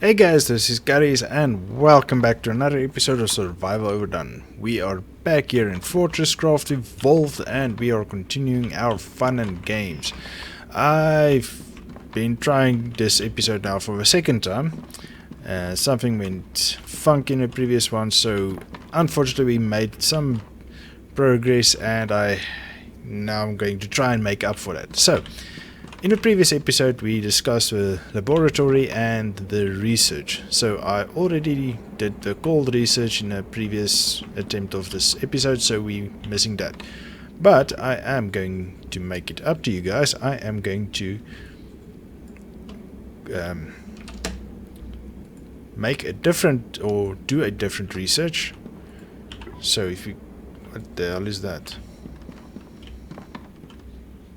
Hey guys, this is Garies and welcome back to another episode of Survival Overdone. We are back here in Fortress Craft Evolved and we are continuing our fun and games. I've been trying this episode now for the second time. Something went funky in the previous one, so unfortunately we made some progress and I'm going to try and make up for that. So, in the previous episode we discussed the laboratory and the research. So I already did the cold research in a previous attempt of this episode, so we're missing that. But I am going to make it up to you guys. I am going to make a different or do a different research. So if you... what the hell is that?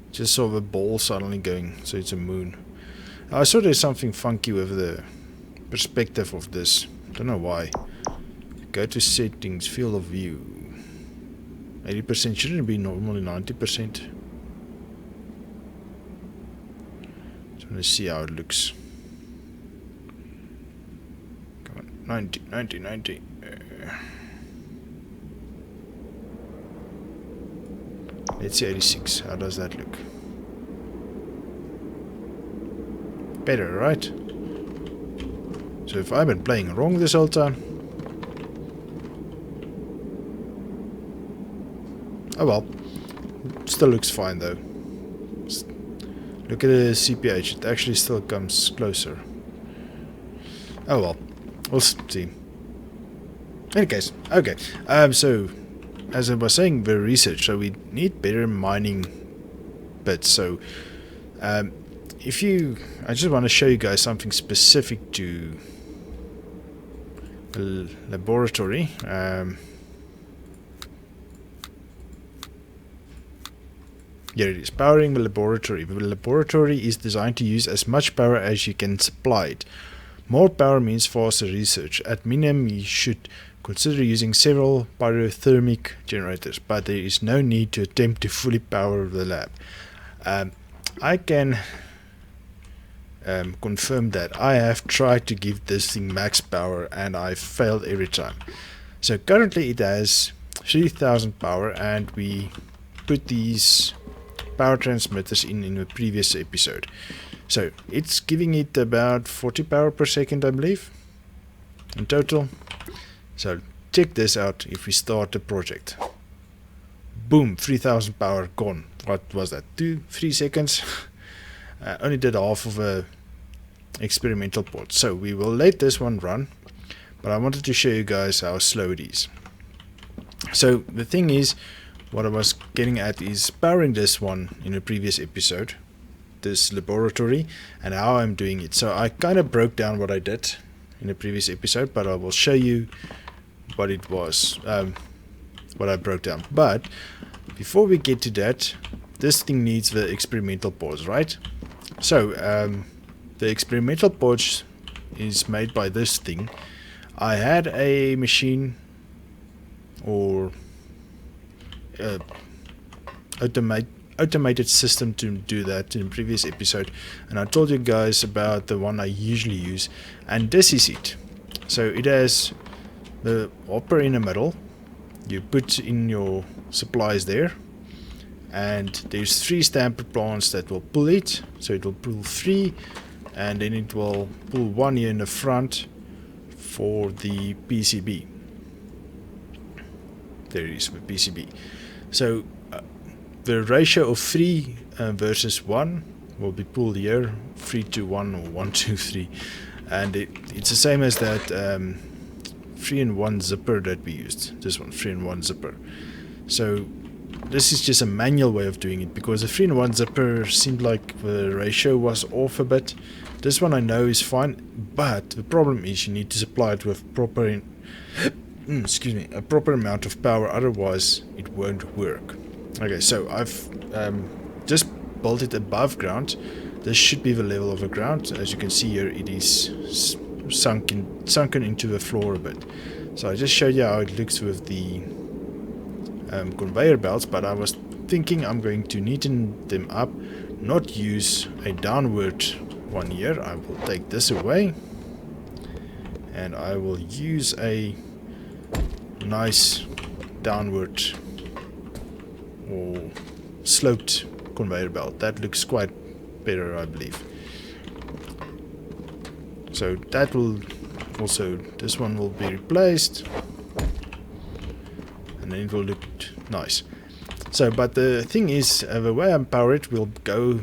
Just saw the ball suddenly going, so it's a moon. I saw there's something funky with the perspective of this. Don't know why. Go to settings, field of view. 80% shouldn't be normally 90%. Just want to see how it looks. Come on, 90, 90, 90. Let's see 86. How does that look? Better, right? So if I've been playing wrong this whole time... oh well. Still looks fine though. Look at the CPH. It actually still comes closer. Oh well. We'll see. In any case. Okay. So... as I was saying, the research, so we need better mining bits. So, I just want to show you guys something specific to the laboratory. Here it is, powering the laboratory. The laboratory is designed to use as much power as you can supply it. More power means faster research. At minimum, you should consider using several pyrothermic generators, but there is no need to attempt to fully power the lab. I can confirm that I have tried to give this thing max power and I failed every time. So currently it has 3000 power and we put these power transmitters in the previous episode. So it's giving it about 40 power per second, I believe, in total. So check this out if we start the project. Boom, 3000 power gone. What was that, 2-3 seconds? Only did half of a experimental port. So we will let this one run, but I wanted to show you guys how slow it is. So the thing is, what I was getting at is powering this one in a previous episode, this laboratory, and how I'm doing it. So I kind of broke down what I did in the previous episode, but I will show you what it was, what I broke down. But before we get to that, this thing needs the experimental ports, right? So the experimental ports is made by this thing. I had a machine or automated system to do that in the previous episode, and I told you guys about the one I usually use, and this is it. So it has the hopper in the middle. You put in your supplies there, and there's 3 stamper plants that will pull it. So it will pull 3, and then it will pull 1 here in the front for the PCB. There it is, the PCB. So the ratio of 3 versus 1 will be pulled here, 3 to 1 or 1 to 3, and it's the same as that 3-in-1 zipper that we used. This one, 3-in-1 zipper. So this is just a manual way of doing it, because the 3-in-1 zipper seemed like the ratio was off a bit. This one I know is fine, but the problem is you need to supply it with proper a proper amount of power, otherwise it won't work. Okay, so I've just built it above ground. This should be the level of the ground. As you can see here, it is sunken into the floor a bit. So I just showed you how it looks with the conveyor belts, but I was thinking I'm going to neaten them up, not use a downward one here. I will take this away and I will use a nice downward or sloped conveyor belt. That looks quite better, I believe. So that will also, this one will be replaced, and then it will look nice. So, but the thing is, the way I power it will go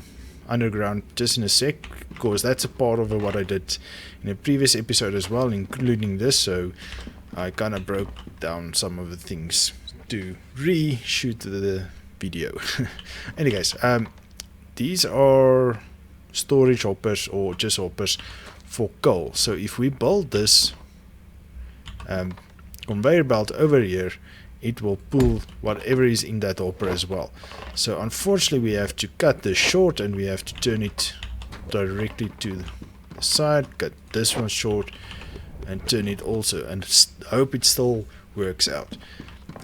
underground just in a sec, because that's a part of what I did in a previous episode as well, including this. So I kind of broke down some of the things to reshoot the video. Anyways, these are storage hoppers, or just hoppers for coal. So if we build this conveyor belt over here, it will pull whatever is in that hopper as well. So unfortunately we have to cut this short, and we have to turn it directly to the side, cut this one short and turn it also, and hope it still works out.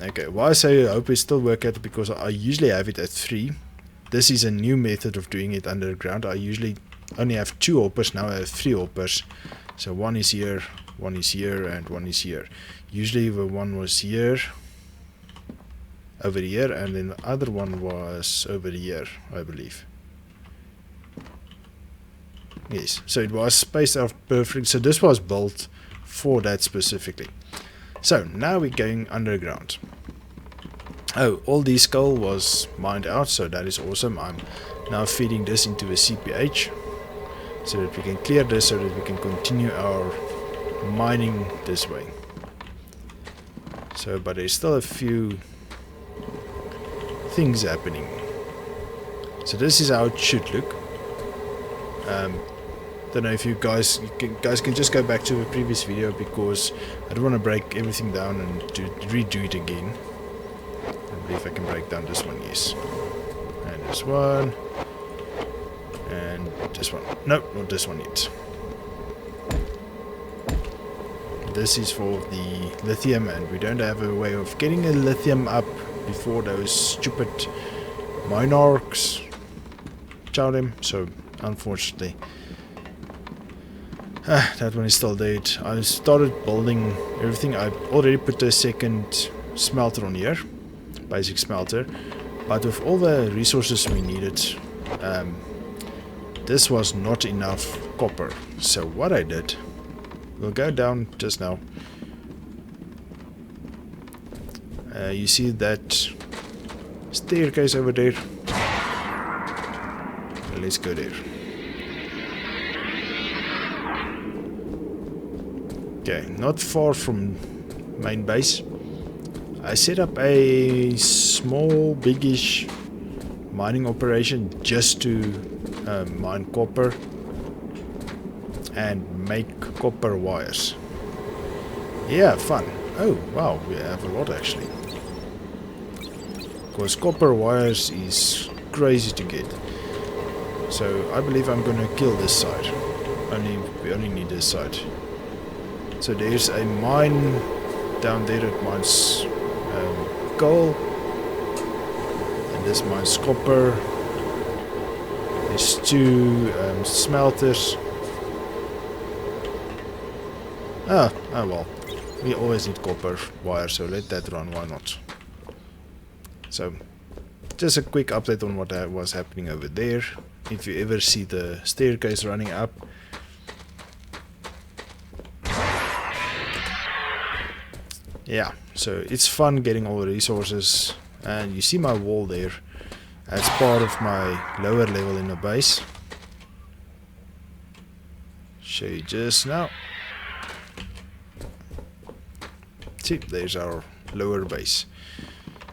Okay, why I say I hope it still works out, because I usually have it at 3. This is a new method of doing it underground. I usually only have 2 hoppers, now I have 3 hoppers. So one is here, and one is here. Usually the one was here, over here, and then the other one was over here, I believe. Yes, so it was spaced out perfect. So this was built for that specifically. So now we're going underground. Oh, all this coal was mined out, so that is awesome. I'm now feeding this into a CPH so that we can clear this, so that we can continue our mining this way. So, but there's still a few things happening. So this is how it should look. Don't know if you guys can just go back to the previous video, because I don't want to break everything down and redo it again. I believe I can break down this one, yes. And this one. And this one. No, not this one yet. This is for the lithium, and we don't have a way of getting a lithium up before those stupid monarchs chow them. So unfortunately, that one is still dead. I started building everything. I already put a second smelter on here, basic smelter, but with all the resources we needed, this was not enough copper. So what I did, we'll go down just now. You see that staircase over there? Let's go there. Okay, not far from main base. I set up a small, biggish mining operation just to mine copper and make copper wires. Yeah, fun. Oh, wow, we have a lot actually. Because copper wires is crazy to get. So I believe I'm gonna kill this side. We only need this side. So there's a mine down there that mines coal, and this mines copper. There's 2 smelters. Oh well, we always need copper wire, so let that run, why not? So just a quick update on what was happening over there. If you ever see the staircase running up, yeah, so it's fun getting all the resources. And you see my wall there, as part of my lower level in the base. Show you just now. See, there's our lower base.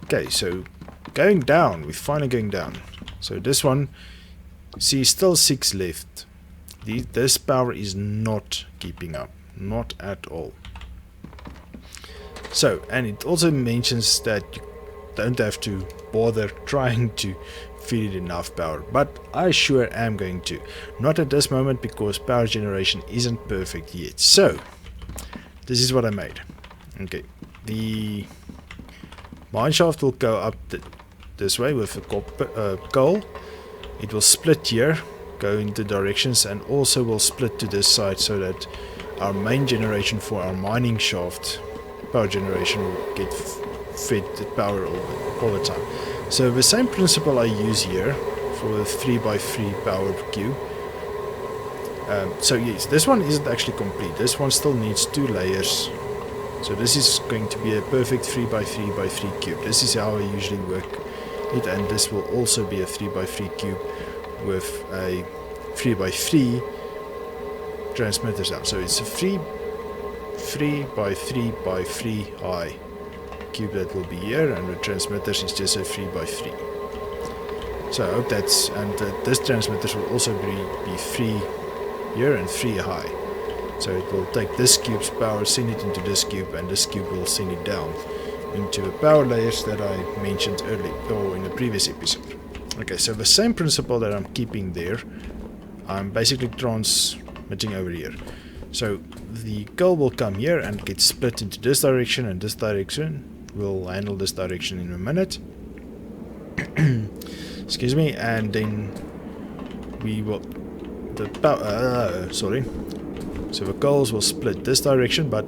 Okay, so going down, we're finally going down. So this one, see, still 6 left. This power is not keeping up, not at all. So, and it also mentions that you don't have to bother trying to feed it enough power, but I sure am going to. Not at this moment, because power generation isn't perfect yet. So this is what I made. Okay, the mine shaft will go up this way with the coal. It will split here, go into directions, and also will split to this side, so that our main generation for our mining shaft power generation will get fed the power all the time. So the same principle I use here for the 3x3 power cube. So yes, this one isn't actually complete. This one still needs 2 layers. So this is going to be a perfect 3x3x3 cube. This is how I usually work it, and this will also be a 3x3 cube with a 3x3 transmitters out. So it's a 3x3x3 high cube that will be here, and the transmitters is just a 3x3. So I hope that's, and this transmitters will also be 3 here and 3 high. So it will take this cube's power, send it into this cube, and this cube will send it down into the power layers that I mentioned earlier, or in the previous episode. Okay, so the same principle that I'm keeping there, I'm basically transmitting over here. So the coal will come here and get split into this direction and this direction. We'll handle this direction in a minute. Excuse me, and then we will so the coals will split this direction, but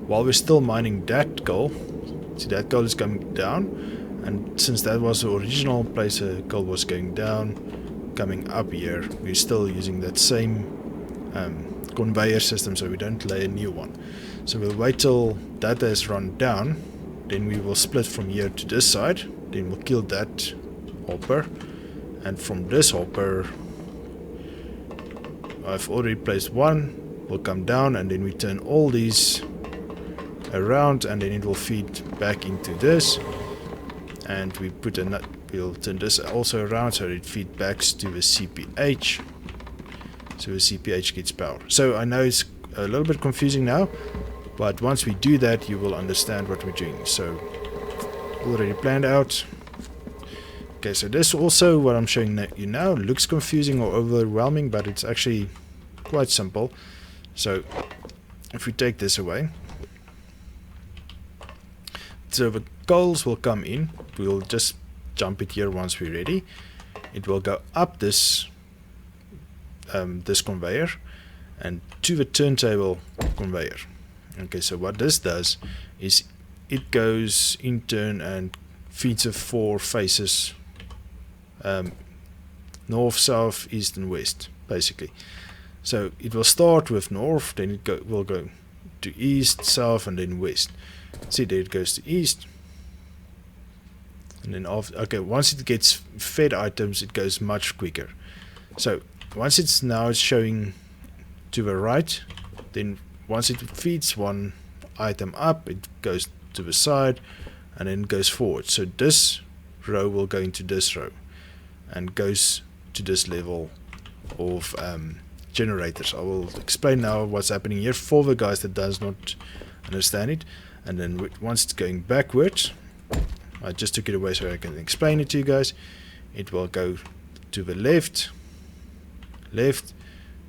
while we're still mining that coal, see that coal is coming down, and since that was the original place the coal was going down, coming up here, we're still using that same conveyor system, so we don't lay a new one. So we'll wait till that has run down, then we will split from here to this side, then we'll kill that hopper, and from this hopper I've already placed one, will come down, and then we turn all these around, and then it will feed back into this, and we put a nut. We'll turn this also around so it feeds back to the CPH, so the CPH gets power. So I know it's a little bit confusing now, but once we do that you will understand what we're doing. So already planned out. Okay, so this also, what I'm showing you now, looks confusing or overwhelming, but it's actually quite simple. So if we take this away, so the coals will come in, we'll just jump it here once we're ready. It will go up this this conveyor and to the turntable conveyor. Okay, so what this does is it goes in turn and feeds the 4 faces, north, south, east and west, basically. So it will start with north, then it will go to east, south and then west. See, there it goes to east, and then okay, once it gets fed items it goes much quicker. So once it's showing to the right, then once it feeds one item up, it goes to the side and then goes forward. So this row will go into this row and goes to this level of generators. I will explain now what's happening here for the guys that does not understand it. And then once it's going backwards, I just took it away so I can explain it to you guys. It will go to the left,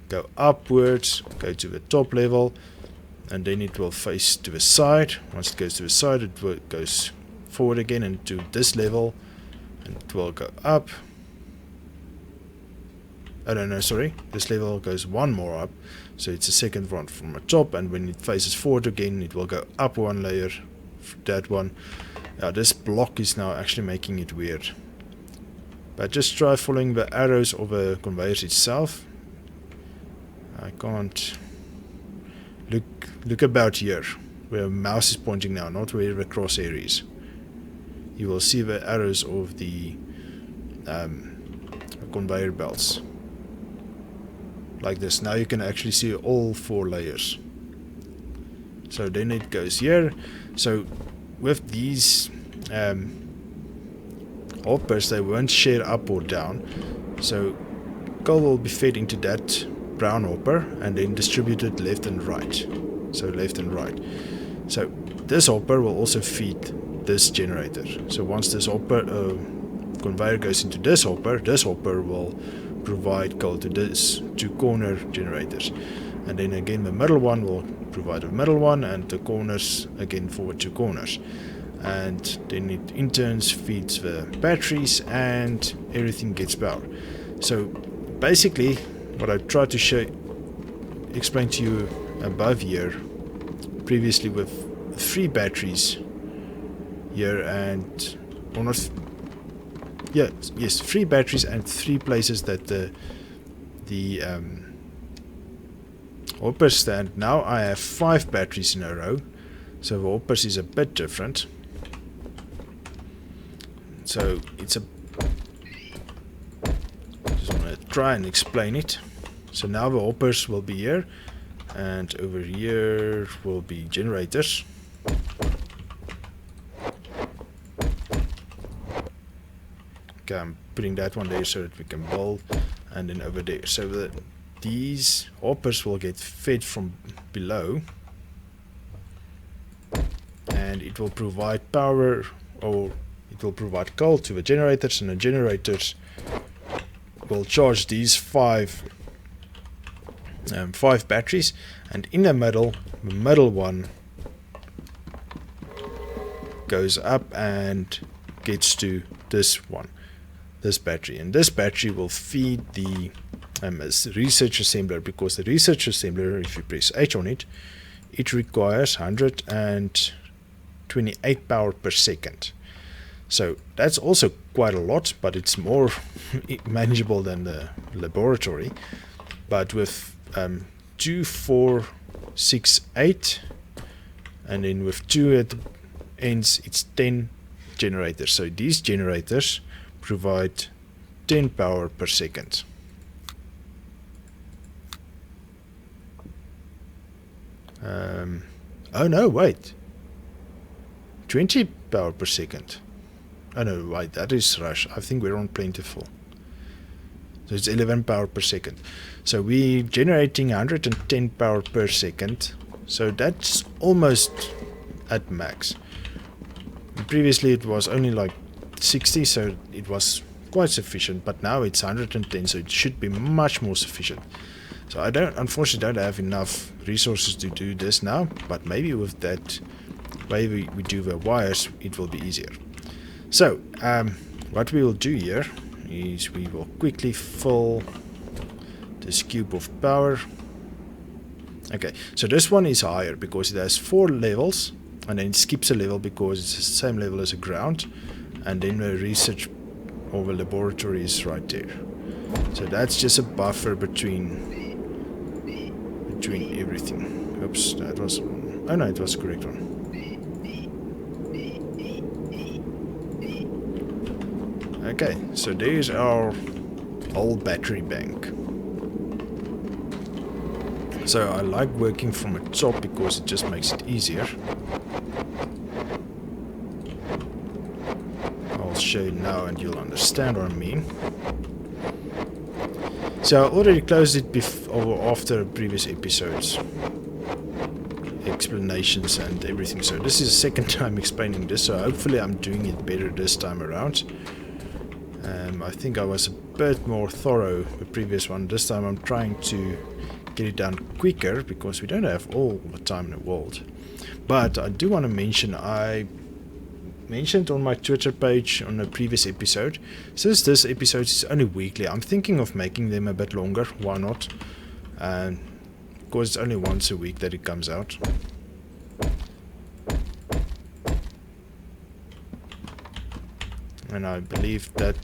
go upwards, go to the top level, and then it will face to the side. Once it goes to the side, it goes forward again and to this level, and it will go up. Oh no, sorry, this level goes one more up, so it's a second one from the top, and when it faces forward again it will go up one layer, that one. This block is now actually making it weird, but just try following the arrows of the conveyors itself. I can't look about here where the mouse is pointing now, not where the crosshair is. You will see the arrows of the conveyor belts like this. Now you can actually see all 4 layers. So then it goes here. So with these hoppers, they won't share up or down, so coal will be fed into that brown hopper and then distributed left and right. So left and right. So this hopper will also feed this generator. So once this hopper conveyor goes into this hopper will provide coal to this 2 corner generators, and then again the middle one will provide a middle one, and the corners again for 2 corners, and then it in turns feeds the batteries and everything gets power. So basically what I tried to explain to you above here previously with 3 batteries here and almost, yeah, yes, 3 batteries and 3 places that the hoppers stand. Now I have 5 batteries in a row, so the hoppers is a bit different. So it's a, just want to try and explain it. So now the hoppers will be here, and over here will be generators. Okay, I'm putting that one there so that we can build, and then over there. So that these hoppers will get fed from below, and it will provide power, or it will provide coal to the generators, and the generators will charge these 5 batteries, and in the middle one goes up and gets to this battery, and this battery will feed the research assembler, because the research assembler, if you press H on it, it requires 128 power per second. So that's also quite a lot, but it's more manageable than the laboratory. But with 2, 4, 6, 8, and then with 2 at the ends, it's 10 generators. So these generators provide 10 power per second. Oh no, wait. 20 power per second. Oh no, wait, that is rush. I think we're on plentiful. So it's 11 power per second. So we're generating 110 power per second. So that's almost at max. Previously it was only like 60, so it was quite sufficient, but now it's 110, so it should be much more sufficient. So I unfortunately don't have enough resources to do this now, but maybe with that way we do the wires, it will be easier. So what we will do here is we will quickly fill this cube of power. Okay, so this one is higher because it has 4 levels, and then it skips a level because it's the same level as the ground, and then the research or the laboratory is right there. So that's just a buffer between everything. Oops, that was, oh no, it was the correct one. Okay, so there's our whole battery bank. So I like working from the top because it just makes it easier. I'll show you now and you'll understand what I mean. So I already closed it after previous episodes, explanations and everything. So this is the second time explaining this, so hopefully I'm doing it better this time around. I think I was a bit more thorough the previous one. This time I'm trying to get it done quicker because we don't have all the time in the world. But I do want to mention, I mentioned on my Twitter page on a previous episode, since this episode is only weekly, I'm thinking of making them a bit longer. Why not? Because it's only once a week that it comes out. And I believe that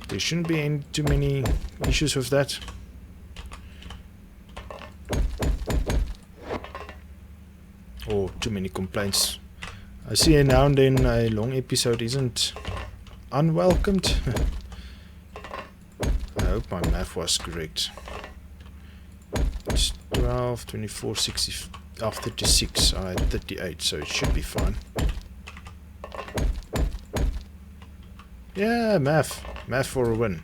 there shouldn't be too many issues with that. Or too many complaints. I see now and then a long episode isn't unwelcomed. I hope my math was correct. It's 12, 24, 60, 36. I had 38, so it should be fine. Yeah, math for a win.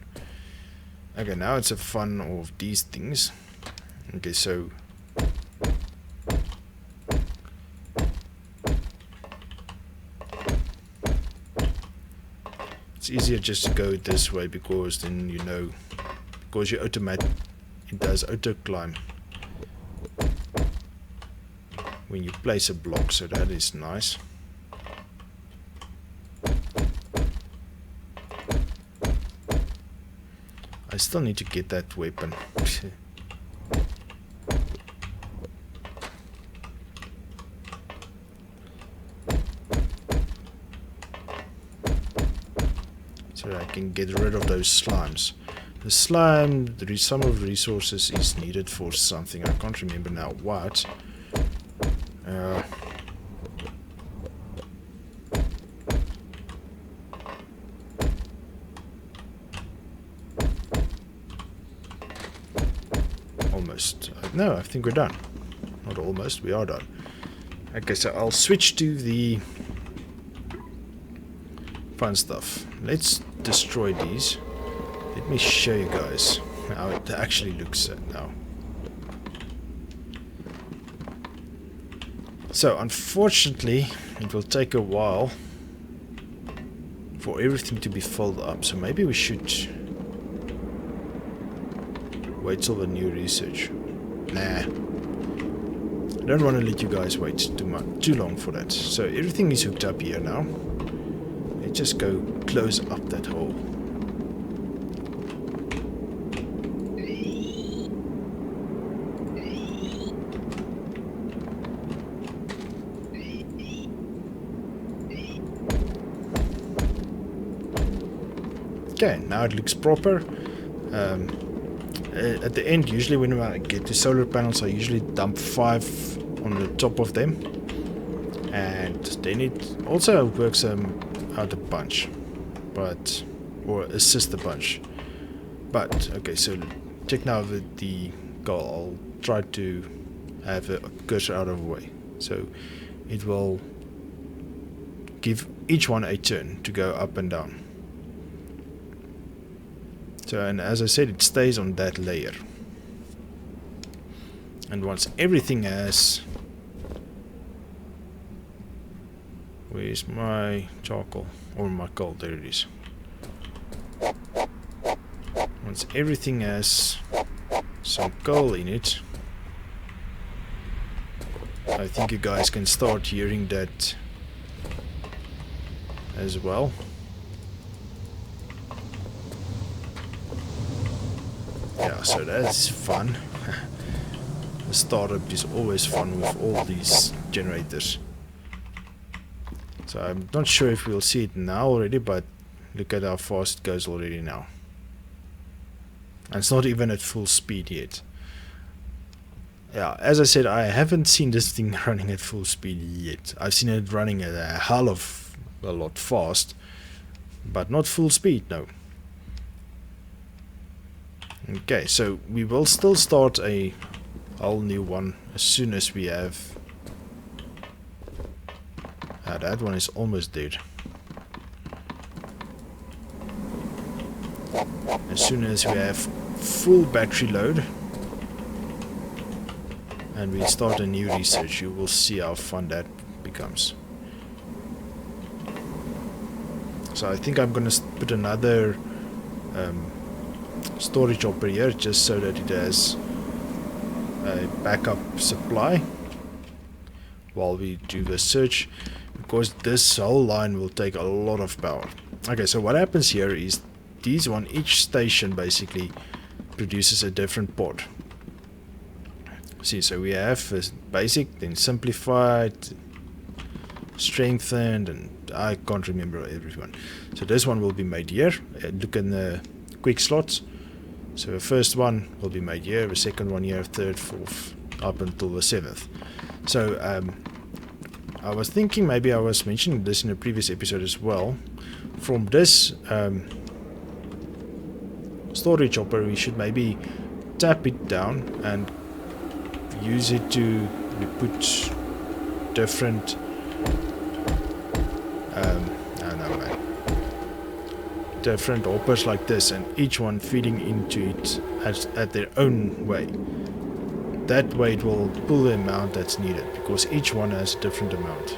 Okay, now it's a fun of these things. Okay, so it's easier just to go this way because then you know, because you automate, it does auto climb when you place a block, so that is nice. I still need to get that weapon. so I can get rid of those slimes. The slime, some of the resources is needed for something. I can't remember now what. Almost. No, I think we're done. Not almost, we are done. Okay, so I'll switch to the fun stuff. Let's destroy these. Let me show you guys how it actually looks now. So, unfortunately, it will take a while for everything to be filled up. So maybe we should wait till the new research. Nah. I don't want to let you guys wait too long for that. So everything is hooked up here now. Let's just go close up that hole. Okay, now it looks proper. At the end, usually when I get to solar panels, I usually dump 5 on the top of them, and then it also works out a bunch, or assist a bunch. But okay, so check now the goal. I'll try to have a cursor out of the way, so it will give each one a turn to go up and down. So, and as I said, it stays on that layer. And once everything has... Where's my charcoal? Or my coal? There it is. Once everything has some coal in it, I think you guys can start hearing that as well. Yeah, so that's fun. The startup is always fun with all these generators. So I'm not sure if we'll see it now already, but look at how fast it goes already now. And it's not even at full speed yet. Yeah, as I said, I haven't seen this thing running at full speed yet. I've seen it running at a hell of a lot fast, but not full speed, no. Okay, so we will still start a whole new one as soon as we have... that one is almost dead. As soon as we have full battery load and we start a new research, you will see how fun that becomes. So I think I'm gonna put another storage hopper here just so that it has a backup supply while we do the search, because this whole line will take a lot of power. Okay, so what happens here is each station basically produces a different pod. See, so we have this basic, then simplified, strengthened, and I can't remember everyone. So this one will be made here. Look in the quick slots. So the first one will be made here, the second one here, third, fourth, up until the 7th. So I was thinking, maybe I was mentioning this in a previous episode as well. From this storage hopper, we should maybe tap it down and use it to put different different hoppers like this, and each one feeding into it at their own way. That way it will pull the amount that's needed, because each one has a different amount.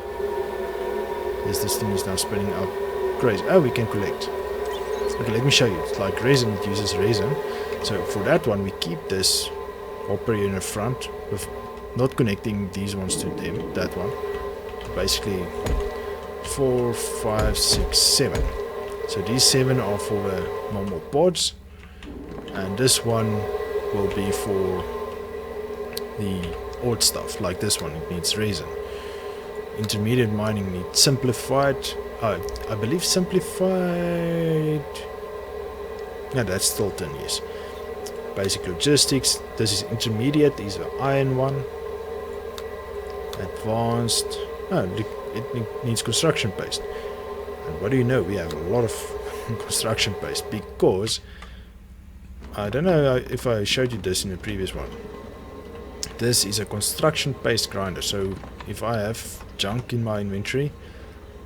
Yes, this thing is now spinning out crazy. Oh, we can collect. Okay, let me show you. It's like resin, it uses resin. So for that one, we keep this hopper here in the front, with not connecting these ones to them, that one. Basically 4, 5, 6, 7. So these 7 are for the normal pods, and this one will be for the odd stuff, like this one, it needs resin. intermediate mining needs simplified. I believe simplified. No, that's still 10 years. Basic logistics. This is intermediate. These are iron one. Advanced. Oh, it needs construction paste. And what do you know? We have a lot of construction paste because I don't know if I showed you this in the previous one. This is a construction paste grinder. So if I have junk in my inventory,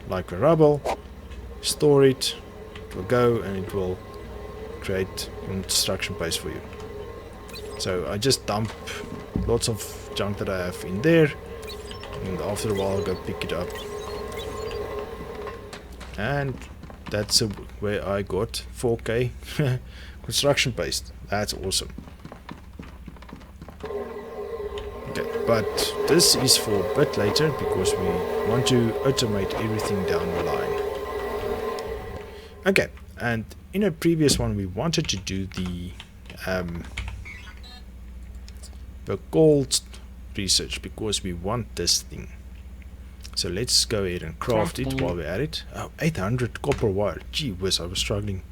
like the rubble, store it. It will go and it will create construction paste for you. So I just dump lots of junk that I have in there, and after a while I'll go pick it up. And that's where I got 4k construction paste. That's awesome. Okay, but this is for a bit later because we want to automate everything down the line. Okay, and in a previous one we wanted to do the gold research because we want this thing. So let's go ahead and craft it while we're at it. Oh, 800 copper wire. Gee whiz, I was struggling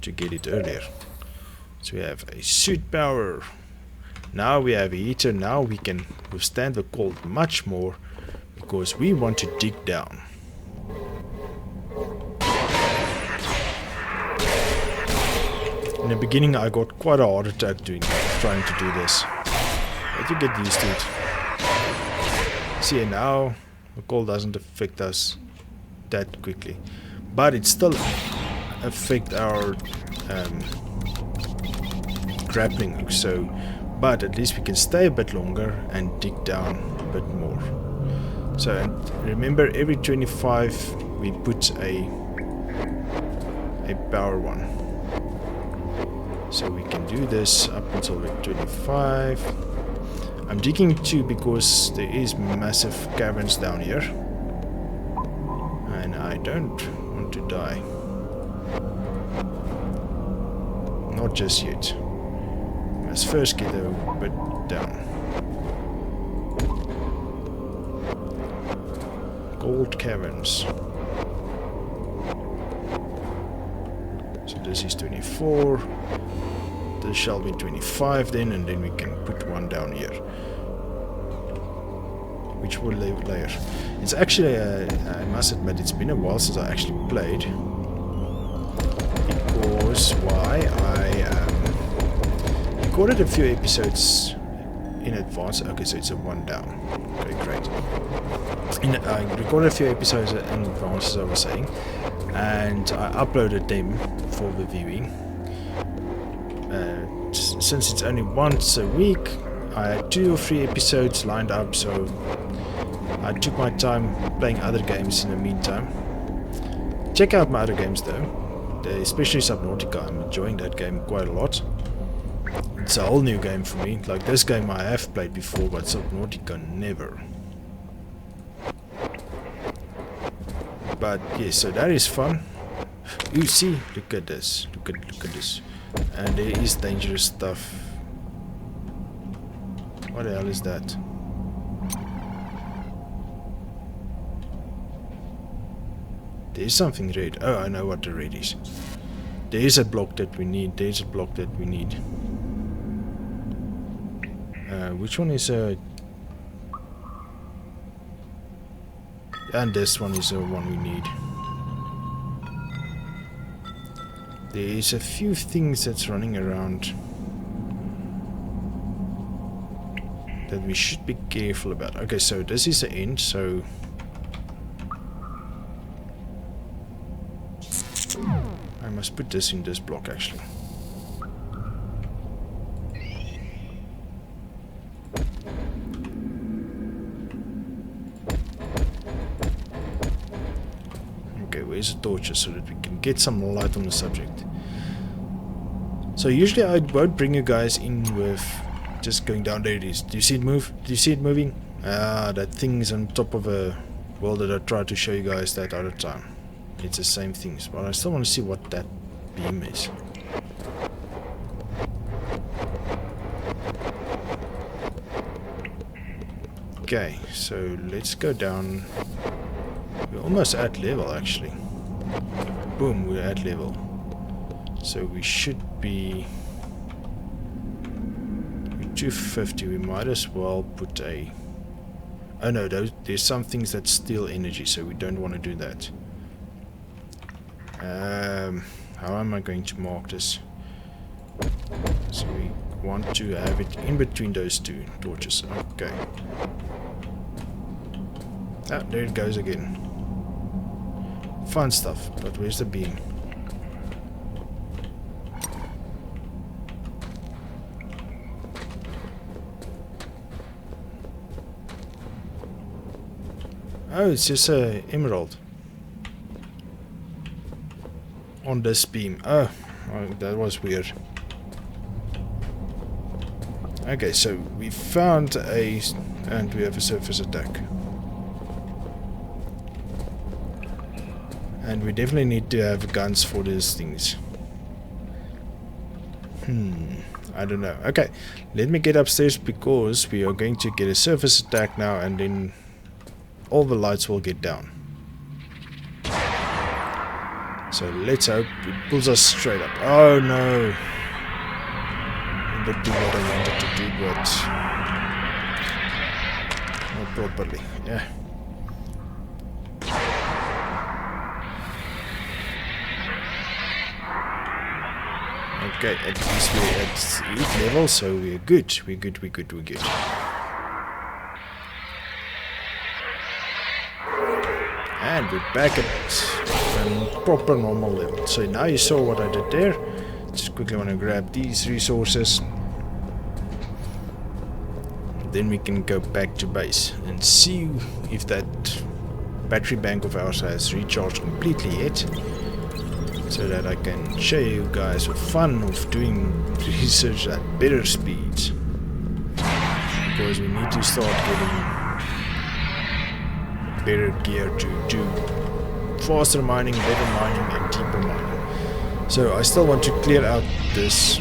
to get it earlier. So we have a suit power. Now we have a heater. Now we can withstand the cold much more because we want to dig down. In the beginning I got quite a heart attack trying to do this. But you get used to it. See, now the cold doesn't affect us that quickly, but it still affects our grappling hook. So, but at least we can stay a bit longer and dig down a bit more. So, and remember, every 25 we put a power one. So we can do this up until we're 25. I'm digging too because there is massive caverns down here. And I don't want to die. Not just yet. Let's first get a bit down. Gold caverns. So this is 24. This shall be 25 then, and then we can put one down here. Which will layer. It's actually, I must admit, it's been a while since I actually played. Because why? I recorded a few episodes in advance. Okay, so it's a one down. Okay, great. I recorded a few episodes in advance, as I was saying, and I uploaded them for the viewing. Since it's only once a week, I had 2 or 3 episodes lined up, so I took my time playing other games in the meantime. Check out my other games though, especially Subnautica. I'm enjoying that game quite a lot. It's a whole new game for me. Like this game I have played before, but Subnautica never. But yes, so that is fun. You see, look at this, look at this. And there is dangerous stuff. What the hell is that? There is something red. Oh, I know what the red is. There is a block that we need. There is a block that we need. Which one is a... And this one is the one we need. There is a few things that's running around that we should be careful about. Okay, so this is the end, so I must put this in this block actually. Where's the torches so that we can get some light on the subject. So usually I won't bring you guys in with just going down. There it is. Do you see it move? Do you see it moving? That thing is on top of a world that I tried to show you guys that other time. It's the same things, but I still want to see what that beam is. Okay, so let's go down. We're almost at level actually. Boom, we're at level. So we should be 250. We might as well put a... Oh no, there's some things that steal energy, so we don't want to do that. How am I going to mark this? So we want to have it in between those two torches. Okay. Ah, there it goes again. Fun stuff, but where's the beam? Oh, it's just a emerald on this beam. Oh, that was weird. Okay, so we found and we have a surface attack. And we definitely need to have guns for these things. I don't know. Okay, let me get upstairs because we are going to get a surface attack now, and then all the lights will get down. So let's hope it pulls us straight up. Oh no! I didn't do what I wanted to do, but not properly. Yeah. Okay, at least we're at 8 level, so we're good. We're good. And we're back at proper normal level. So now you saw what I did there. Just quickly want to grab these resources. Then we can go back to base and see if that battery bank of ours has recharged completely yet. So that I can show you guys the fun of doing research at better speeds. Because we need to start getting better gear to do faster mining, better mining, and deeper mining. So I still want to clear out this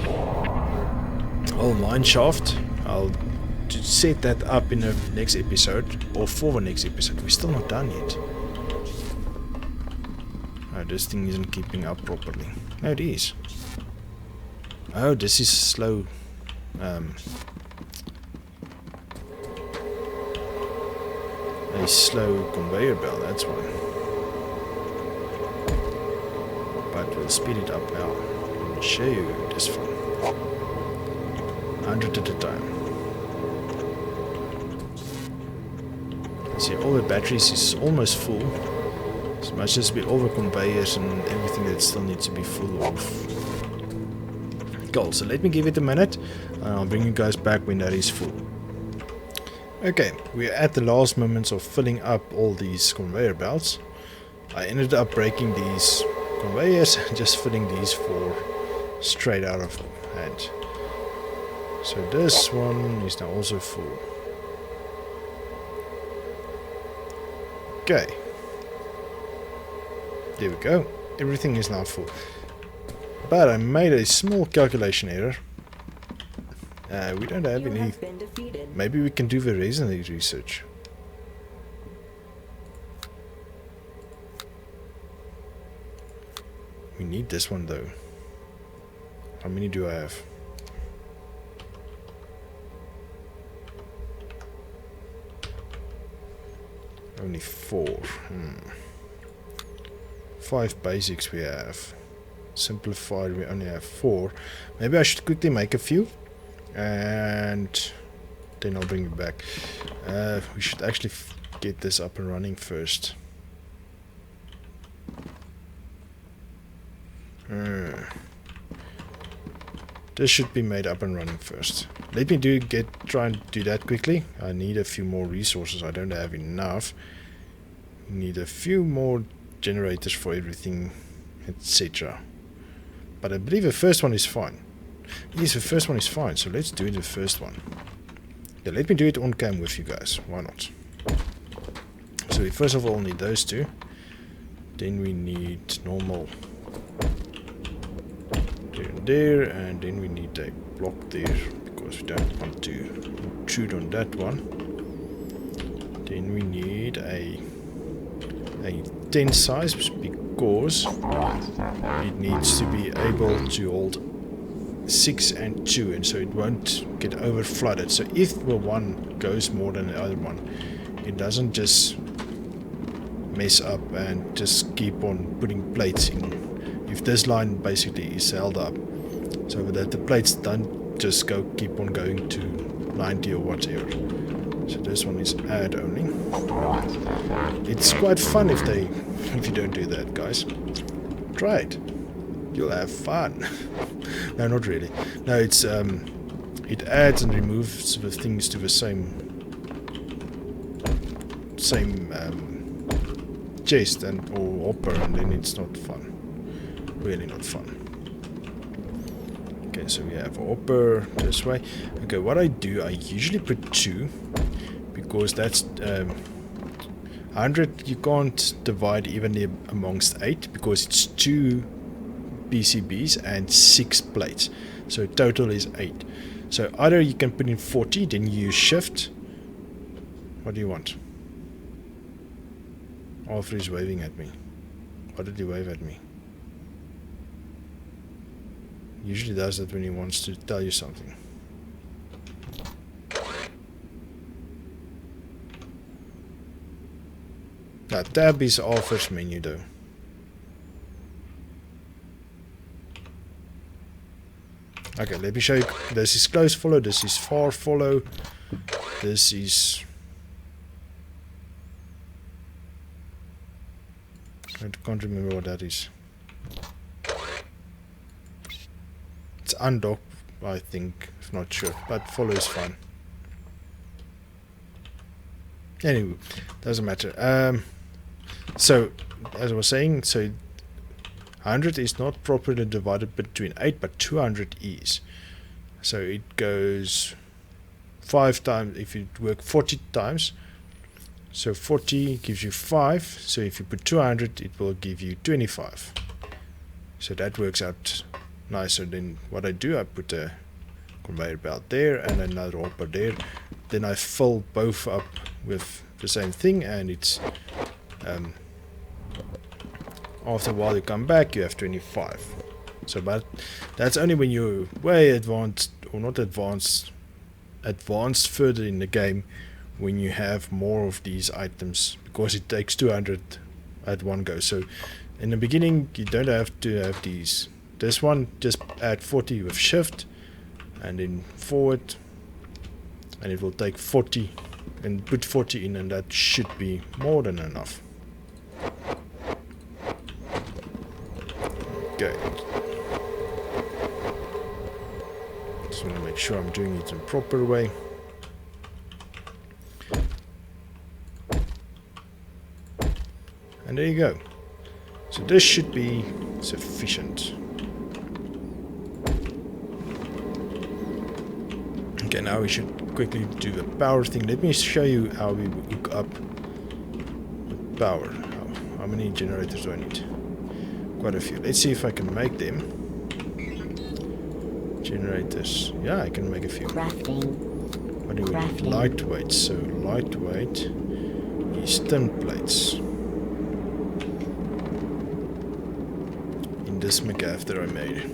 whole mine shaft. I'll set that up in the next episode, or for the next episode. We're still not done yet. Oh, this thing isn't keeping up properly. No, it is. Oh, this is slow. A slow conveyor belt, that's why. But we'll speed it up now. Let me show you this fun. 100 at a time. See, all the batteries is almost full. As much as with all the conveyors and everything that still needs to be full of. Cool, so let me give it a minute. And I'll bring you guys back when that is full. Okay, we're at the last moments of filling up all these conveyor belts. I ended up breaking these conveyors and just filling these for straight out of hand. So this one is now also full. Okay. There we go. Everything is now full. But I made a small calculation error. We don't have any... Maybe we can do the resonance research. We need this one though. How many do I have? Only 4. 5 basics we have. Simplified we only have 4. Maybe I should quickly make a few. And then I'll bring it back. We should actually get this up and running first. This should be made up and running first. Let me try and do that quickly. I need a few more resources. I don't have enough. Need a few more generators for everything, etc. But I believe the first one is fine. Yes, the first one is fine, so let's do the first one. Yeah, let me do it on cam with you guys. Why not? So we first of all need those two. Then we need normal there and there, and then we need a block there because we don't want to intrude on that one. Then we need a 10 size because it needs to be able to hold 6 and 2, and so it won't get over flooded. So if the one goes more than the other one, it doesn't just mess up and just keep on putting plates in. If this line basically is held up, so that the plates don't just keep on going to 90 or whatever. So this one is add only. It's quite fun if you don't do that, guys. Try it. You'll have fun. No, not really. No, it's it adds and removes the things to the same chest or hopper, and then it's not fun. Really not fun. Okay, so we have a hopper this way. Okay, what I do, I usually put 2 because that's 100 you can't divide evenly amongst 8 because it's 2 PCBs and 6 plates, so total is 8. So either you can put in 40, then you use shift. What do you want? Arthur is waving at me. Why did he wave at me? Usually does that when he wants to tell you something. Now tab is Arthur's menu though. Okay, let me show you. This is close follow, this is far follow, this is... I can't remember what that is. It's undock, I think, if not sure, but follow is fine. Anyway, doesn't matter. So, as I was saying, so 100 is not properly divided between 8, but 200 is. So it goes 5 times, if you work 40 times, so 40 gives you 5, so if you put 200 it will give you 25. So that works out nicer. Then what I do, I put a conveyor belt there and another hopper there, then I fill both up with the same thing, and it's after a while you come back, you have 25. So but that's only when you're way advanced, or not advanced further in the game, when you have more of these items, because it takes 200 at one go. So in the beginning you don't have to have these. This one, just add 40 with shift and then forward, and it will take 40 and put 40 in, and that should be more than enough. Okay, just want to make sure I'm doing it in the proper way. And there you go. So this should be sufficient. Okay, now we should quickly do the power thing. Let me show you how we hook up the power. How many generators do I need? Quite a few. Let's see if I can make them. Generators. Yeah, I can make a few. Crafting. What do we need? Lightweight. So lightweight is tin plates. In this McGaff that I made.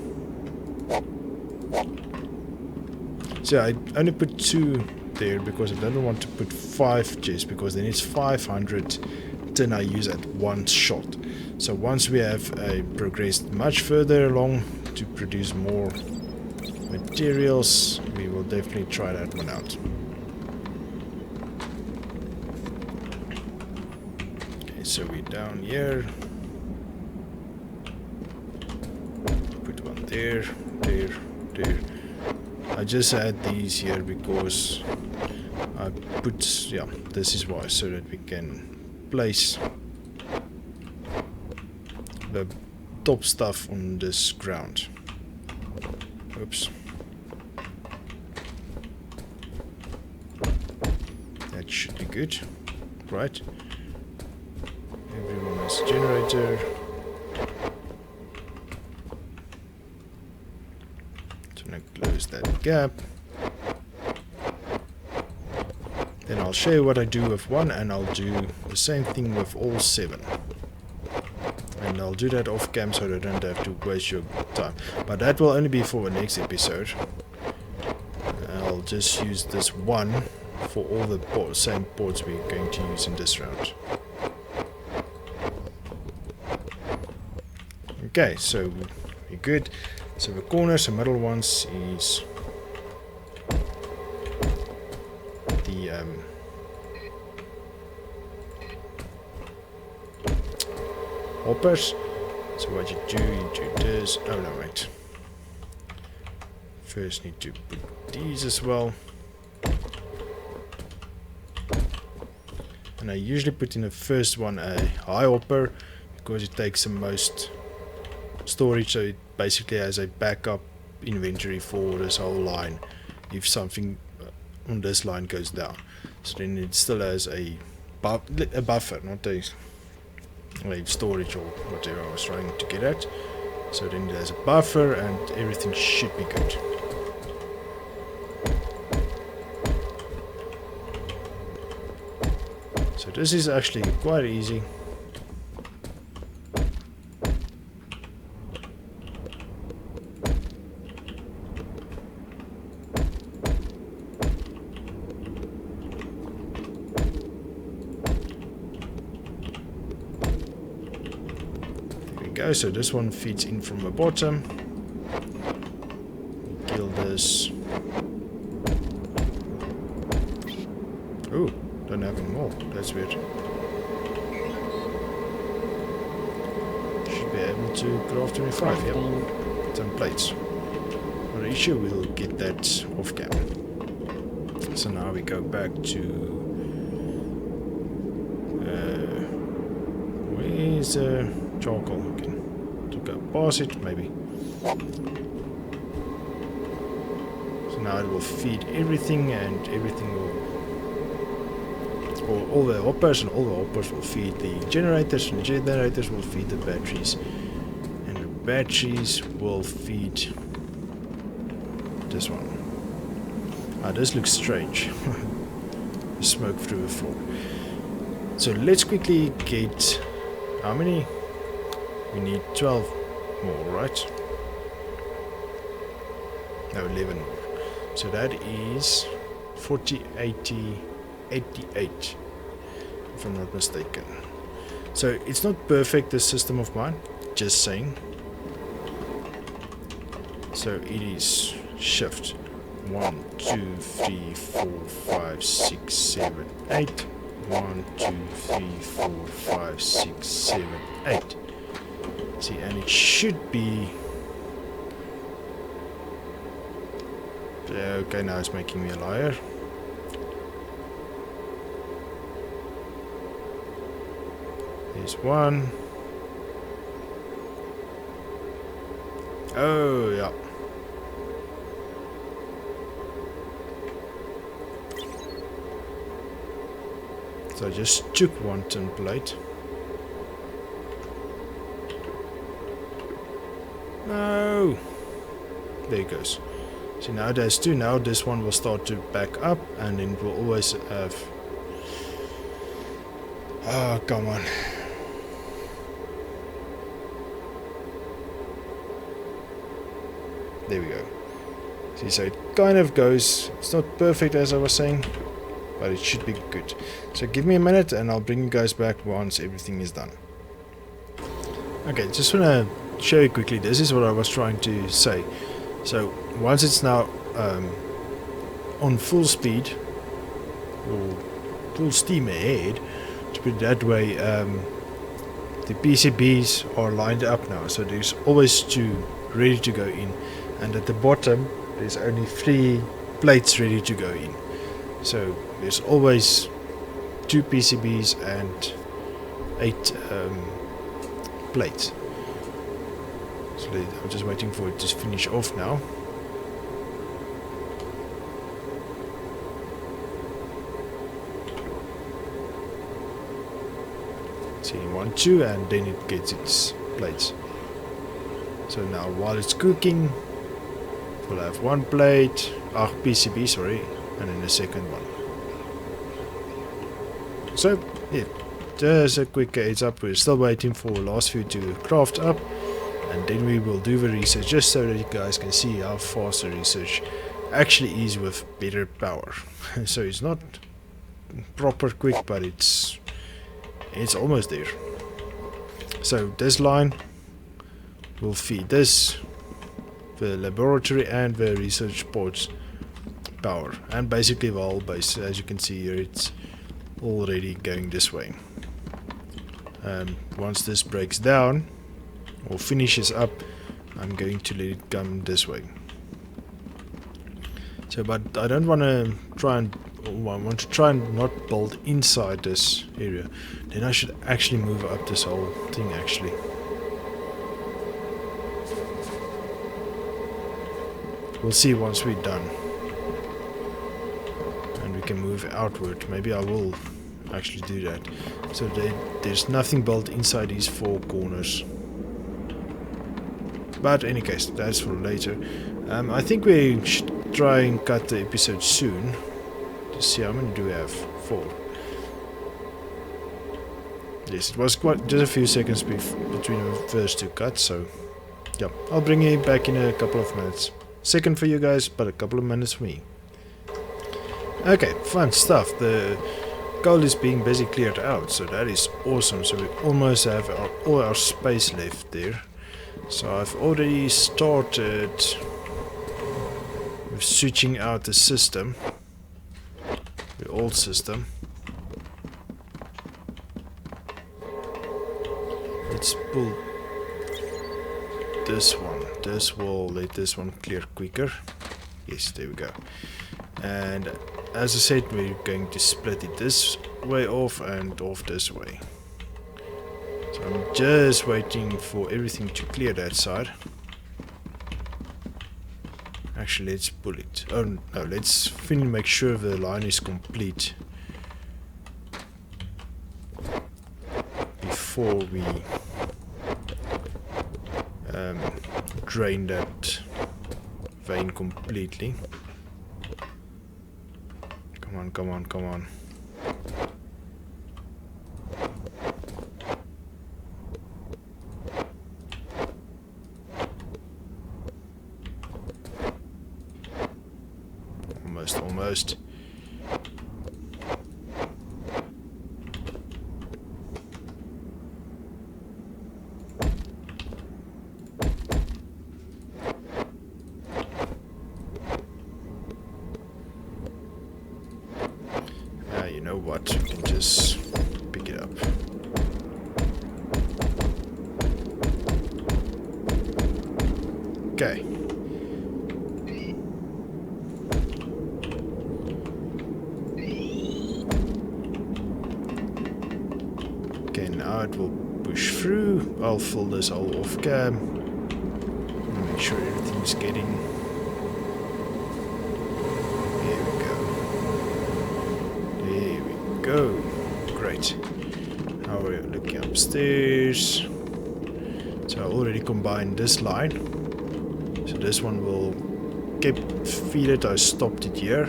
So I only put 2 there because I don't want to put 5 chests, because then it's 500 tin I use at one shot. So once we have progressed much further along to produce more materials, we will definitely try that one out. Okay, so we're down here. Put one there, there, there. I just add these here because I put, yeah, this is why, so that we can place the top stuff on this ground. Oops. That should be good, right? Everyone has a generator. So now close that gap. Then I'll show you what I do with 1, and I'll do the same thing with all 7. And I'll do that off cam so I don't have to waste your time. But that will only be for the next episode. I'll just use this 1 for all the same ports we're going to use in this round. Okay, so we're good. So the corners, the middle ones is the hoppers. So what you do this. Oh no, wait. First need to put these as well. And I usually put in the first one a high hopper because it takes the most storage, so it basically has a backup inventory for this whole line if something on this line goes down. So then it still has a buffer, not a storage or whatever I was trying to get at. So then there's a buffer and everything should be good. So this is actually quite easy. So this one feeds in from the bottom. We kill this. Oh, don't have any more. That's weird. Should be able to craft 25. Yep, 10 plates. Not an issue. We'll get that off cam. So now we go back to. Where's the charcoal? Okay. Pass it, maybe. So now it will feed everything, and everything will, or all the hoppers, and all the hoppers will feed the generators, and the generators will feed the batteries, and the batteries will feed this one. Ah, this looks strange. The smoke through the floor. So let's quickly get how many? We need 12 more, right? No, 11 more. So that is 40, 80, 88, if I'm not mistaken. So it's not perfect, this system of mine, just saying. So it is shift 1, 2, 3, 4, 5, 6, 7, 8. 1, 2, 3, 4, 5, 6, 7, 8. See, and it should be. Okay, now it's making me a liar. There's 1. Oh, yeah. So I just took 1 tin plate. No! There it goes. See, now there's 2. Now this one will start to back up, and then it will always have. Oh, come on. There we go. See, so it kind of goes. It's not perfect as I was saying, but it should be good. So give me a minute and I'll bring you guys back once everything is done. Okay, just want to show you quickly. This is what I was trying to say. So once it's now on full speed, or full steam ahead, to put it that way, the PCBs are lined up now. So there's always 2 ready to go in. And at the bottom, there's only 3 plates ready to go in. So there's always 2 PCBs and 8 plates. So I'm just waiting for it to finish off now. See, 1, 2, and then it gets its plates. So now while it's cooking, we'll have 1 plate, PCB, sorry, and then the second one. So, yeah, just a quick heads up, we're still waiting for last few to craft up, and then we will do the research, just so that you guys can see how fast the research actually is with better power. So it's not proper quick, but it's almost there. So this line will feed this, the laboratory and the research ports power, and basically the whole base. As you can see here, it's already going this way. Once this breaks down or finishes up, I'm going to let it come this way. So, but I don't want to try and I want to try and not build inside this area. Then I should actually move up this whole thing actually. We'll see once we're done. And we can move outward. Maybe I will actually do that. So there's nothing built inside these four corners. But in any case, that's for later. I think we should try and cut the episode soon. To see how many do we have? 4. Yes, it was quite just a few seconds between the first 2 cuts, so yeah, I'll bring you back in a couple of minutes. Second for you guys, but a couple of minutes for me. Okay, fun stuff. The coal is being basically cleared out, so that is awesome. So we almost have all our space left there. So I've already started with switching out the system, the old system. Let's pull this one. This will let this one clear quicker. Yes, there we go. And as I said, we're going to split it this way off and off this way. So I'm just waiting for everything to clear that side. Actually, let's pull it. Oh no, let's make sure the line is complete before we drain that vein completely. Come on, come on, come on. Almost. You know what? We can just pick it up. Okay. Now it will push through. I'll fill this all off cam. Make sure everything's getting. There we go. There we go. Great. Now we're looking upstairs. So I already combined this line. So this one will feed it. I stopped it here.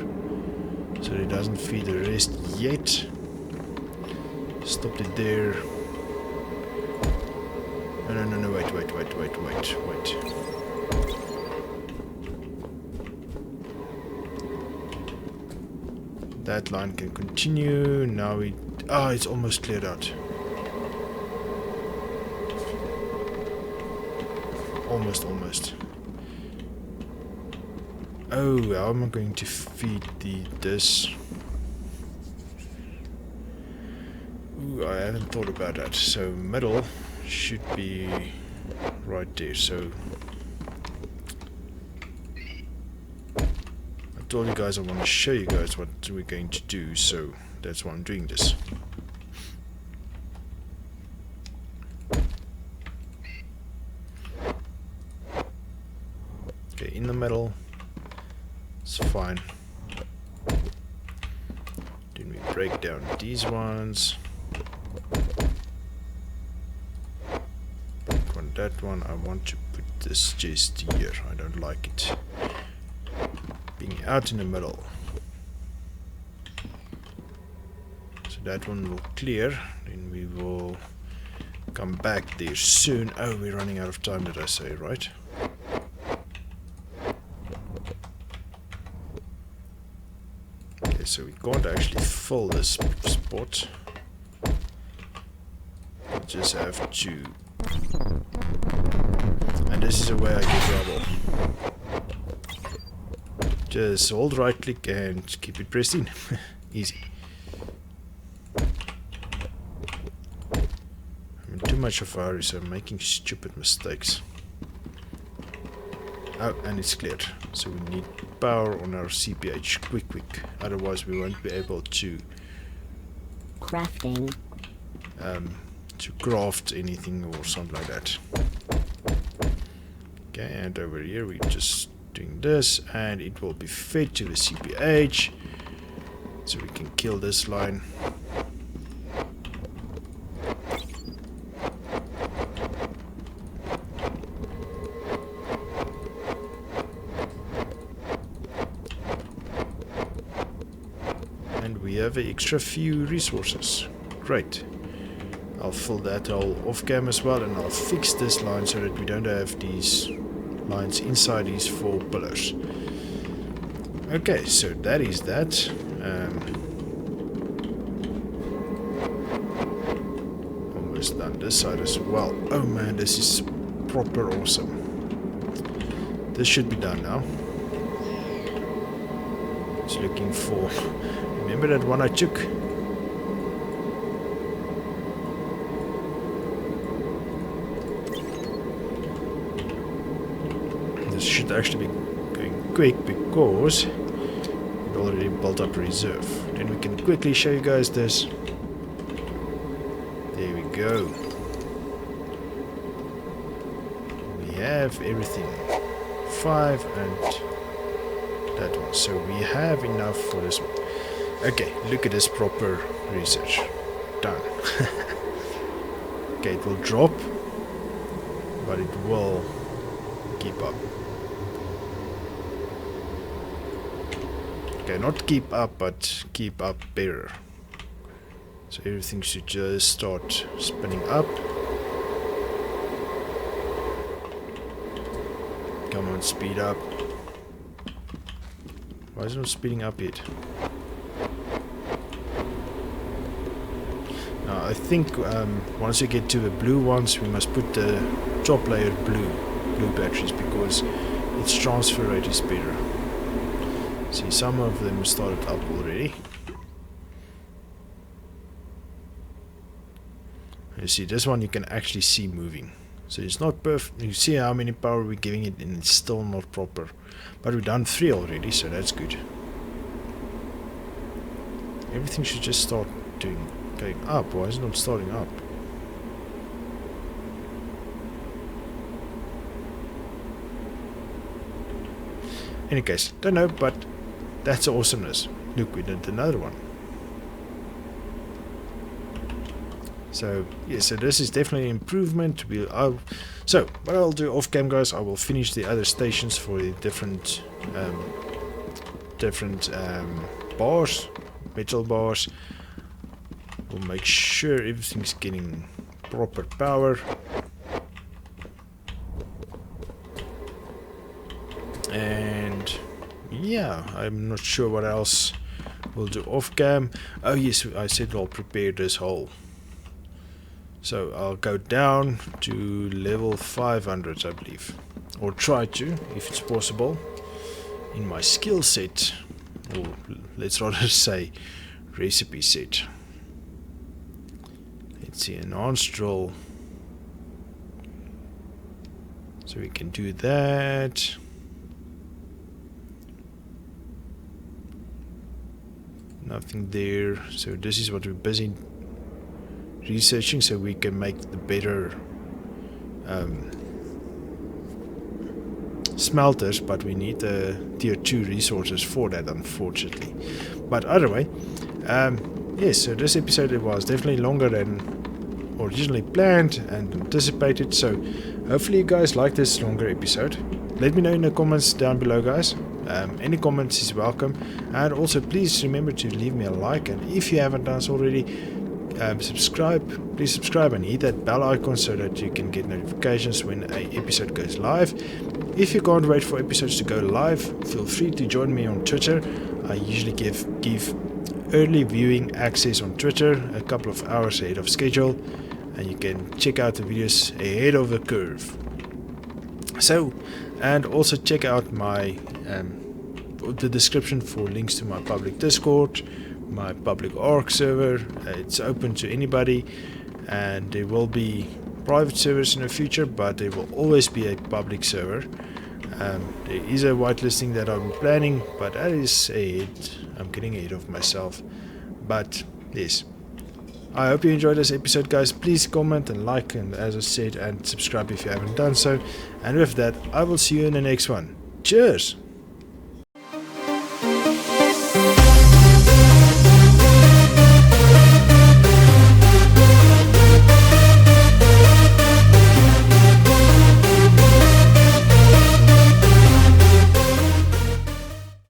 So it doesn't feed the rest yet. Stopped it there. No, wait. That line can continue. Now it's almost cleared out. Almost. Oh, how am I going to feed this? Ooh, I haven't thought about that. So middle should be right there. So I told you guys I want to show you guys what we're going to do, so that's why I'm doing this. Okay, in the middle, it's fine. Then we break down these ones. That one I want to put this just here. I don't like it being out in the middle. So So that one will clear. Then we will come back there soon. Oh, we're running out of time, did I say, right? Okay, so we can't actually fill this spot. We just have to... And this is where I get rubble. Just hold right click and keep it pressed in. Easy. I'm in too much of a hurry, so I'm making stupid mistakes. Oh, and it's cleared. So we need power on our CPH quick. Otherwise we won't be able to crafting. To craft anything or something like that. Okay, and over here we're just doing this, and it will be fed to the CPH, so we can kill this line. And we have an extra few resources. Great. I'll fill that all off cam as well, and I'll fix this line so that we don't have these lines inside these 4 pillars. Okay, so that is that. Almost done this side as well. Oh man, this is proper awesome. This should be done now. Just looking for... Remember that one I took? Should actually be going quick because it already built up a reserve. Then we can quickly show you guys this. There we go. We have everything. 5 and that one. So we have enough for this one. Okay, look at this proper research. Done. Okay, it will drop, but it will keep up. Okay, not keep up, but keep up better. So everything should just start spinning up. Come on, speed up. Why is it not speeding up yet? Now, I think once we get to the blue ones, we must put the top layer blue batteries, because its transfer rate is better. See, some of them started up already. You see, this one you can actually see moving. So it's not perfect. You see how many power we're giving it, and it's still not proper. But we've done 3 already, so that's good. Everything should just start going up. Why isn't it starting up? Any case, don't know, but that's awesomeness. Look, we did another one. So yeah, so this is definitely an improvement. So what I'll do off cam, guys, I will finish the other stations for the different bars, metal bars. We'll make sure everything's getting proper power. And yeah, I'm not sure what else we'll do off cam. Oh yes, I said I'll prepare this hole. So I'll go down to level 500, I believe, or try to, if it's possible, in my skill set, or let's rather say recipe set. Let's see, enhanced drill. So we can do that. Nothing there. So this is what we're busy researching, so we can make the better smelters, but we need the tier 2 resources for that, unfortunately. But either way, yes, so this episode, it was definitely longer than originally planned and anticipated, so hopefully you guys like this longer episode. Let me know in the comments down below, guys. Any comments is welcome, and also please remember to leave me a like, and if you haven't done so already, subscribe. Please subscribe and hit that bell icon so that you can get notifications when an episode goes live. If you can't wait for episodes to go live, feel free to join me on Twitter. I usually give early viewing access on Twitter a couple of hours ahead of schedule, and you can check out the videos ahead of the curve. So, and also check out my the description for links to my public Discord, my public Arc server. It's open to anybody, and there will be private servers in the future, but there will always be a public server. There is a whitelisting that I'm planning, but that is ahead. I'm getting ahead of myself. But yes, I hope you enjoyed this episode, guys. Please comment and like, and as I said, and subscribe if you haven't done so. And with that, I will see you in the next one. Cheers!